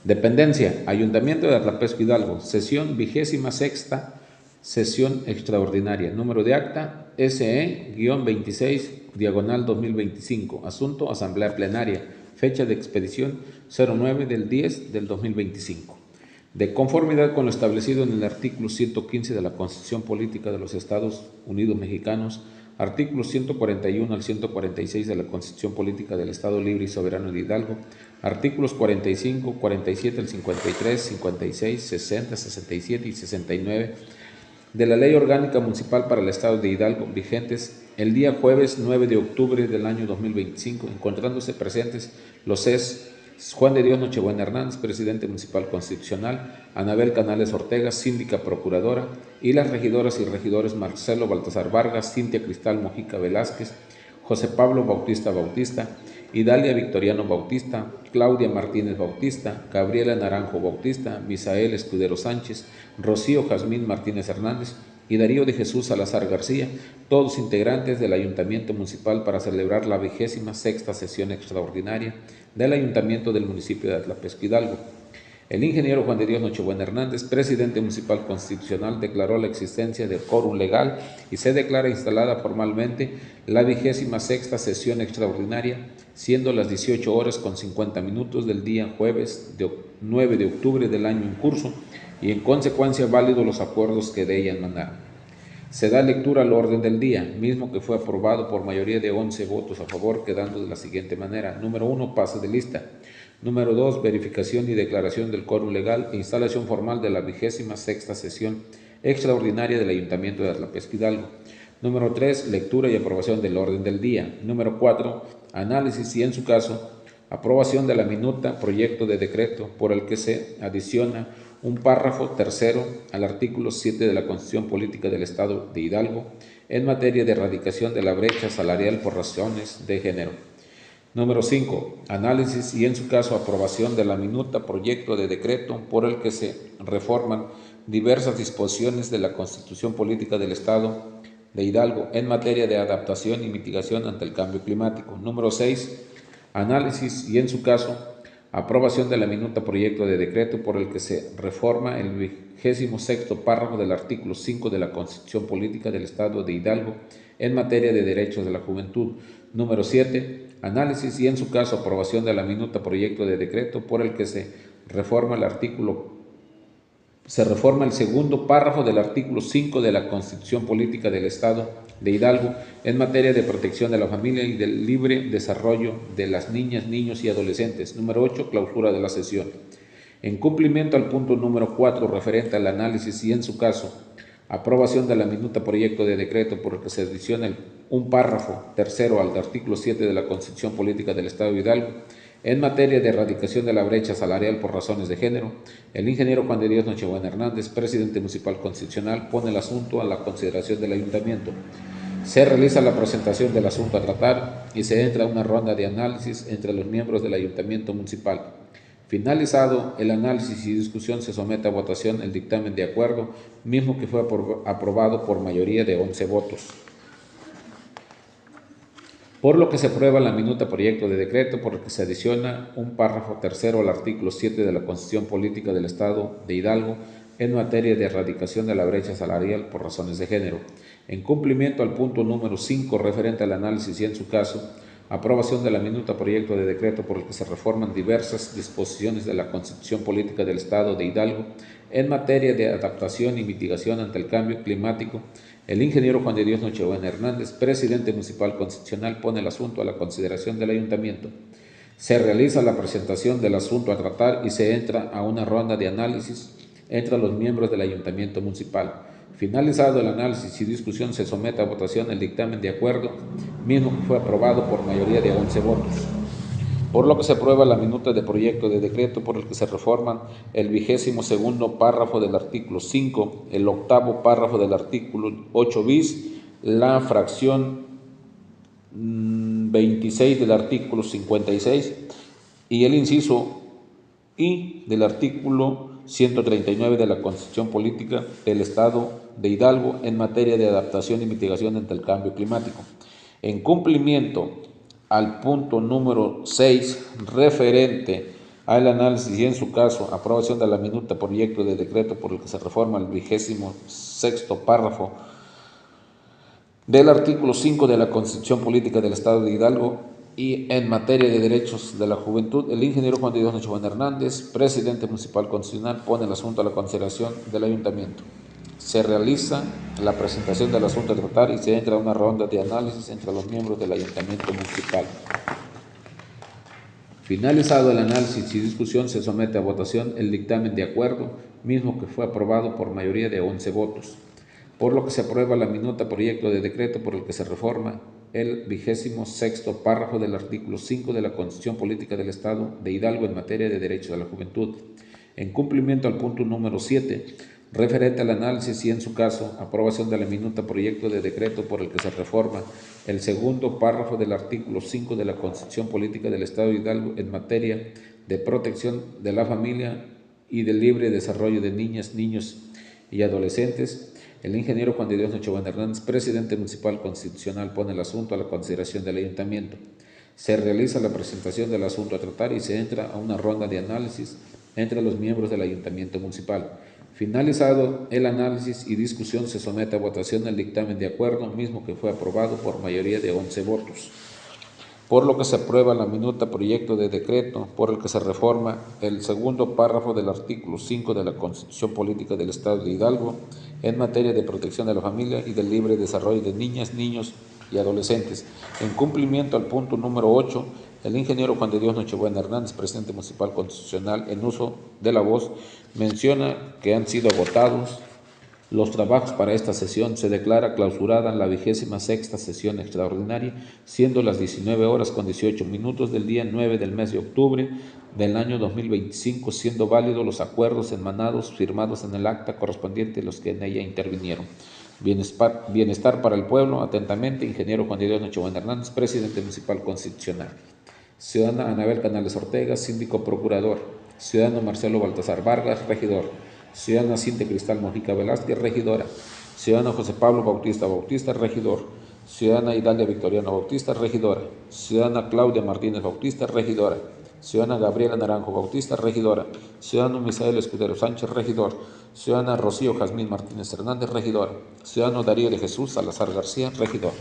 Dependencia, Ayuntamiento de Atlapesco Hidalgo, sesión 26ª, sesión extraordinaria. Número de acta SE-26/2025. Asunto, asamblea plenaria. Fecha de expedición 09/10/2025. De conformidad con lo establecido en el artículo 115 de la Constitución Política de los Estados Unidos Mexicanos, artículos 141 al 146 de la Constitución Política del Estado Libre y Soberano de Hidalgo, artículos 45, 47 al 53, 56, 60, 67 y 69 de la Ley Orgánica Municipal para el Estado de Hidalgo, vigentes el día jueves 9 de octubre del año 2025, encontrándose presentes los Juan de Dios Nochebuena Hernández, presidente municipal constitucional, Anabel Canales Ortega, síndica procuradora, y las regidoras y regidores Marcelo Baltasar Vargas, Cintia Cristal Mojica Velázquez, José Pablo Bautista Bautista, Idalia Victoriano Bautista, Claudia Martínez Bautista, Gabriela Naranjo Bautista, Misael Escudero Sánchez, Rocío Jazmín Martínez Hernández y Darío de Jesús Salazar García, todos integrantes del Ayuntamiento Municipal para celebrar la 26ª sesión extraordinaria del Ayuntamiento del municipio de Atlapesco Hidalgo. El ingeniero Juan de Dios Nochebuena Hernández, presidente municipal constitucional, declaró la existencia del quórum legal y se declara instalada formalmente la 26ª sesión extraordinaria, siendo las 18:50 del día jueves 9 de octubre del año en curso y en consecuencia válidos los acuerdos que de ella emanaron. Se da lectura al orden del día, mismo que fue aprobado por mayoría de 11 votos a favor, quedando de la siguiente manera. Número 1, pase de lista. Número 2, verificación y declaración del quórum legal e instalación formal de la 26ª sesión extraordinaria del Ayuntamiento de Atlapesco Hidalgo. Número 3, lectura y aprobación del orden del día. Número 4, análisis y, en su caso, aprobación de la minuta proyecto de decreto por el que se adiciona un párrafo tercero al artículo 7 de la Constitución Política del Estado de Hidalgo en materia de erradicación de la brecha salarial por razones de género. Número 5. Análisis y, en su caso, aprobación de la minuta proyecto de decreto por el que se reforman diversas disposiciones de la Constitución Política del Estado de Hidalgo en materia de adaptación y mitigación ante el cambio climático. Número 6. Análisis y, en su caso, aprobación de la minuta proyecto de decreto por el que se reforma el 26º párrafo del artículo 5 de la Constitución Política del Estado de Hidalgo en materia de derechos de la juventud. Número 7. Análisis y, en su caso, aprobación de la minuta proyecto de decreto por el que se reforma el segundo párrafo del artículo 5 de la Constitución Política del Estado de Hidalgo en materia de protección de la familia y del libre desarrollo de las niñas, niños y adolescentes. Número 8, clausura de la sesión. En cumplimiento al punto número 4 referente al análisis y, en su caso, aprobación de la minuta proyecto de decreto por el que se adiciona un párrafo tercero al artículo 7 de la Constitución Política del Estado de Hidalgo en materia de erradicación de la brecha salarial por razones de género, el ingeniero Juan de Dios Nochebuena Hernández, presidente municipal constitucional, pone el asunto a la consideración del ayuntamiento. Se realiza la presentación del asunto a tratar y se entra a una ronda de análisis entre los miembros del ayuntamiento municipal. Finalizado el análisis y discusión, se somete a votación el dictamen de acuerdo, mismo que fue aprobado por mayoría de 11 votos. Por lo que se aprueba la minuta proyecto de decreto por el que se adiciona un párrafo tercero al artículo 7 de la Constitución Política del Estado de Hidalgo en materia de erradicación de la brecha salarial por razones de género. En cumplimiento al punto número 5 referente al análisis y, en su caso, aprobación de la minuta proyecto de decreto por el que se reforman diversas disposiciones de la Constitución Política del Estado de Hidalgo en materia de adaptación y mitigación ante el cambio climático, el ingeniero Juan de Dios Nochebuena Hernández, presidente municipal constitucional, pone el asunto a la consideración del ayuntamiento. Se realiza la presentación del asunto a tratar y se entra a una ronda de análisis entre los miembros del ayuntamiento municipal. Finalizado el análisis y discusión, se somete a votación el dictamen de acuerdo, mismo que fue aprobado por mayoría de 11 votos. Por lo que se aprueba la minuta de proyecto de decreto por el que se reforman el 22º párrafo del artículo 5, el 8º párrafo del artículo 8 bis, la fracción 26 del artículo 56 y el inciso I del artículo 139 de la Constitución Política del Estado de Hidalgo en materia de adaptación y mitigación ante el cambio climático. En cumplimiento al punto número 6 referente al análisis y, en su caso, aprobación de la minuta proyecto de decreto por el que se reforma el 26º párrafo del artículo 5 de la Constitución Política del Estado de Hidalgo y en materia de derechos de la juventud, el ingeniero Juan de Dios Nochebuena Hernández, presidente municipal constitucional, pone el asunto a la consideración del ayuntamiento. Se realiza la presentación del asunto a tratar y se entra a una ronda de análisis entre los miembros del ayuntamiento municipal. Finalizado el análisis y discusión, se somete a votación el dictamen de acuerdo, mismo que fue aprobado por mayoría de 11 votos, por lo que se aprueba la minuta proyecto de decreto por el que se reforma el 26º párrafo del artículo 5 de la Constitución Política del Estado de Hidalgo en materia de derechos de la juventud, en cumplimiento al punto número 7, referente al análisis y, en su caso, aprobación de la minuta proyecto de decreto por el que se reforma el segundo párrafo del artículo 5 de la Constitución Política del Estado de Hidalgo en materia de protección de la familia y del libre desarrollo de niñas, niños y adolescentes. El ingeniero Juan de Dios Nochebuena Hernández, presidente municipal constitucional, pone el asunto a la consideración del ayuntamiento. Se realiza la presentación del asunto a tratar y se entra a una ronda de análisis entre los miembros del ayuntamiento municipal. Finalizado el análisis y discusión, se somete a votación el dictamen de acuerdo, mismo que fue aprobado por mayoría de 11 votos, por lo que se aprueba la minuta proyecto de decreto por el que se reforma el segundo párrafo del artículo 5 de la Constitución Política del Estado de Hidalgo en materia de protección de la familia y del libre desarrollo de niñas, niños y adolescentes. En cumplimiento al punto número 8, el ingeniero Juan de Dios Nochebuena Hernández, presidente municipal constitucional, en uso de la voz, menciona que han sido agotados los trabajos para esta sesión. Se declara clausurada la 26ª sesión extraordinaria, siendo las 19:18 del día 9 del mes de octubre del año 2025, siendo válidos los acuerdos emanados firmados en el acta correspondiente a los que en ella intervinieron. Bienestar para el pueblo. Atentamente, ingeniero Juan de Dios Nochebuena Hernández, presidente municipal constitucional. Ciudadana Anabel Canales Ortega, síndico procurador. Ciudadano Marcelo Baltasar Vargas, regidor. Ciudadana Cintia Cristal Mojica Velázquez, regidora. Ciudadano José Pablo Bautista Bautista, regidor. Ciudadana Idalia Victoriano Bautista, regidora. Ciudadana Claudia Martínez Bautista, regidora. Ciudadana Gabriela Naranjo Bautista, regidora. Ciudadano Misael Escudero Sánchez, regidor. Ciudadana Rocío Jazmín Martínez Hernández, regidora. Ciudadano Darío de Jesús Salazar García, regidor.